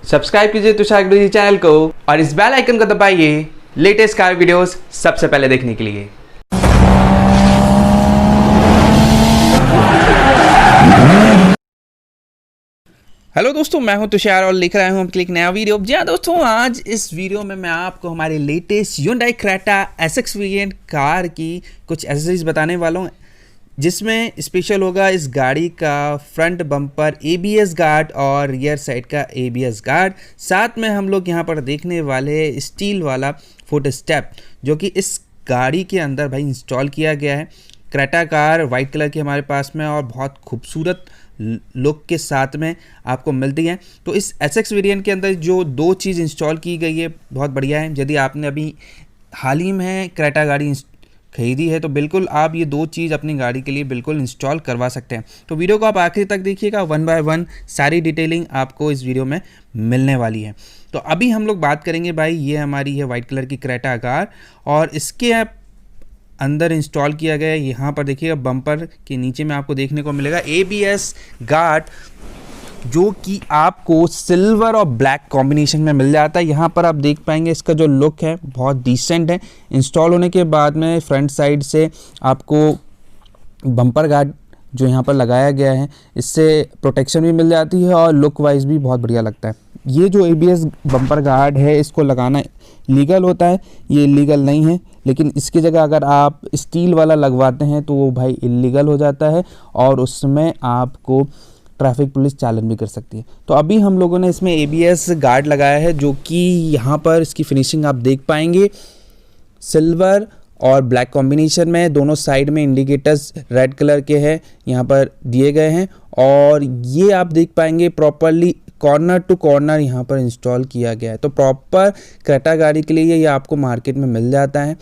Subscribe कीजिए तुषारगुरुजी channel को और इस बेल आइकन को दबाइए लेटेस्ट कार वीडियोस सबसे पहले देखने के लिए। हेलो दोस्तों, मैं हूं तुषार और लिख रहा हूं एक नया वीडियो। जी हाँ दोस्तों, आज इस वीडियो में मैं आपको हमारे latest Hyundai Creta SX variant car की कुछ एसेसरीज बताने वाला हूं, जिसमें स्पेशल होगा इस गाड़ी का फ्रंट बम्पर ABS गार्ड और रियर साइड का ABS गार्ड। साथ में हम लोग यहां पर देखने वाले स्टील वाला फुट स्टेप, जो कि इस गाड़ी के अंदर भाई इंस्टॉल किया गया है। क्रेटा कार वाइट कलर की हमारे पास में और बहुत खूबसूरत लुक के साथ में आपको मिलती है। तो इस एसएक्स वेरिएंट के अंदर जो दो चीज़ इंस्टॉल की गई है बहुत बढ़िया है। यदि आपने अभी हाल ही में क्रेटा गाड़ी खरीदी है तो बिल्कुल आप ये दो चीज़ अपनी गाड़ी के लिए बिल्कुल इंस्टॉल करवा सकते हैं। तो वीडियो को आप आखिरी तक देखिएगा, 1 बाय 1 सारी डिटेलिंग आपको इस वीडियो में मिलने वाली है। तो अभी हम लोग बात करेंगे भाई, ये हमारी है वाइट कलर की क्रेटा कार और इसके अंदर इंस्टॉल किया गया है। यहाँ पर देखिएगा बम्पर के नीचे में आपको देखने को मिलेगा ABS गार्ड, जो कि आपको सिल्वर और ब्लैक कॉम्बिनेशन में मिल जाता है। यहाँ पर आप देख पाएंगे इसका जो लुक है बहुत डिसेंट है। इंस्टॉल होने के बाद में फ्रंट साइड से आपको बम्पर गार्ड जो यहाँ पर लगाया गया है, इससे प्रोटेक्शन भी मिल जाती है और लुक वाइज भी बहुत बढ़िया लगता है। ये जो ABS बम्पर गार्ड है इसको लगाना लीगल होता है, ये इलीगल नहीं है, लेकिन इसकी जगह अगर आप स्टील वाला लगवाते हैं तो वो भाई इलीगल हो जाता है और उसमें आपको ट्रैफिक पुलिस चालान भी कर सकती है। तो अभी हम लोगों ने इसमें ABS गार्ड लगाया है, जो कि यहाँ पर इसकी फिनिशिंग आप देख पाएंगे सिल्वर और ब्लैक कॉम्बिनेशन में। दोनों साइड में इंडिकेटर्स रेड कलर के हैं यहाँ पर दिए गए हैं और ये आप देख पाएंगे प्रॉपरली कॉर्नर टू कॉर्नर यहाँ पर इंस्टॉल किया गया है। तो प्रॉपर क्रेटा गाड़ी के लिए ये आपको मार्केट में मिल जाता है,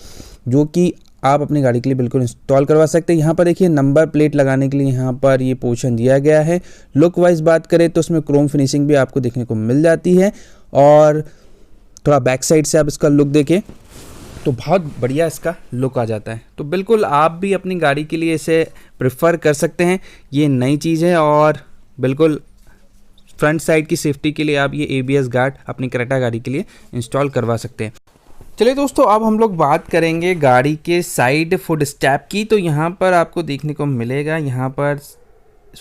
जो कि आप अपनी गाड़ी के लिए बिल्कुल इंस्टॉल करवा सकते हैं। यहाँ पर देखिए नंबर प्लेट लगाने के लिए यहाँ पर ये पोर्शन दिया गया है। लुक वाइज बात करें तो उसमें क्रोम फिनिशिंग भी आपको देखने को मिल जाती है और थोड़ा बैक साइड से आप इसका लुक देखें तो बहुत बढ़िया इसका लुक आ जाता है। तो बिल्कुल आप भी अपनी गाड़ी के लिए इसे प्रेफर कर सकते हैं। ये नई चीज़ है और बिल्कुल फ्रंट साइड की सेफ्टी के लिए आप ये ABS गार्ड अपनी क्रेटा गाड़ी के लिए इंस्टॉल करवा सकते हैं। चलिए दोस्तों, अब हम लोग बात करेंगे गाड़ी के साइड फुट स्टेप की। तो यहाँ पर आपको देखने को मिलेगा, यहाँ पर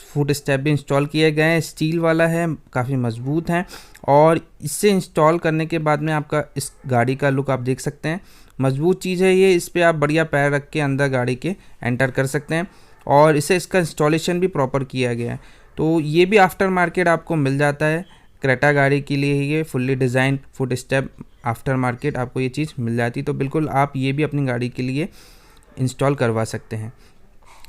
फुट स्टेप भी इंस्टॉल किए गए हैं। स्टील वाला है, काफ़ी मजबूत है और इससे इंस्टॉल करने के बाद में आपका इस गाड़ी का लुक आप देख सकते हैं। मजबूत चीज़ है ये, इस पर आप बढ़िया पैर रख के अंदर गाड़ी के एंटर कर सकते हैं और इसे इसका इंस्टॉलेशन भी प्रॉपर किया गया है। तो ये भी आफ्टर मार्केट आपको मिल जाता है। क्रेटा गाड़ी के लिए ये fully design foot step after market आपको ये चीज़ मिल जाती है। तो बिल्कुल आप ये भी अपनी गाड़ी के लिए इंस्टॉल करवा सकते हैं।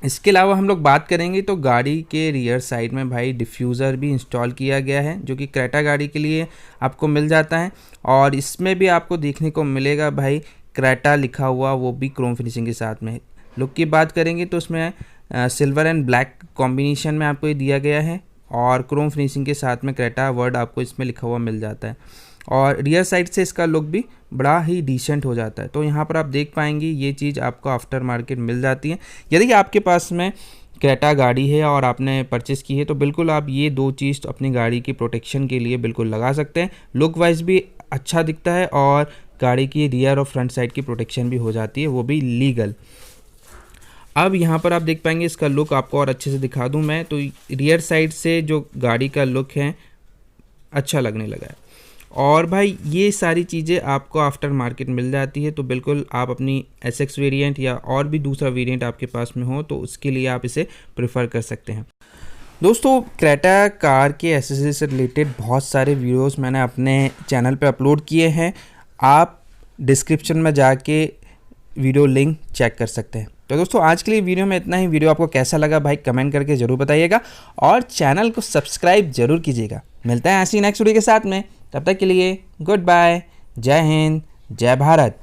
इसके अलावा हम लोग बात करेंगे तो गाड़ी के रियर साइड में भाई डिफ्यूज़र भी इंस्टॉल किया गया है, जो कि क्रेटा गाड़ी के लिए आपको मिल जाता है और इसमें भी आपको देखने को मिलेगा भाई क्रेटा लिखा हुआ, वो भी क्रोम फिनिशिंग के साथ में। लुक की बात करेंगे तो उसमें सिल्वर एंड ब्लैक कॉम्बिनेशन में आपको ये दिया गया है और क्रोम फिनिशिंग के साथ में क्रेटा वर्ड आपको इसमें लिखा हुआ मिल जाता है और रियर साइड से इसका लुक भी बड़ा ही डिसेंट हो जाता है। तो यहाँ पर आप देख पाएंगे ये चीज़ आपको आफ्टर मार्केट मिल जाती है। यदि आपके पास में क्रेटा गाड़ी है और आपने परचेस की है तो बिल्कुल आप ये दो चीज़ अपनी गाड़ी की प्रोटेक्शन के लिए बिल्कुल लगा सकते हैं। लुक वाइज भी अच्छा दिखता है और गाड़ी की रियर और फ्रंट साइड की प्रोटेक्शन भी हो जाती है, वो भी लीगल। अब यहाँ पर आप देख पाएंगे इसका लुक आपको और अच्छे से दिखा दूँ मैं, तो रियर साइड से जो गाड़ी का लुक है अच्छा लगने लगा है और भाई ये सारी चीज़ें आपको आफ्टर मार्केट मिल जाती है। तो बिल्कुल आप अपनी एसएक्स वेरिएंट या और भी दूसरा वेरिएंट आपके पास में हो तो उसके लिए आप इसे प्रेफर कर सकते हैं। दोस्तों, क्रेटा कार के एसेसरीज से रिलेटेड बहुत सारे वीडियोस मैंने अपने चैनल पे अपलोड किए हैं, आप डिस्क्रिप्शन में जाके वीडियो लिंक चेक कर सकते हैं। तो दोस्तों, आज के लिए वीडियो में इतना ही। वीडियो आपको कैसा लगा भाई कमेंट करके ज़रूर बताइएगा और चैनल को सब्सक्राइब जरूर कीजिएगा। मिलता है ऐसी नेक्स्ट वीडियो के साथ में, तब तक के लिए गुड बाय, जय हिंद, जय भारत।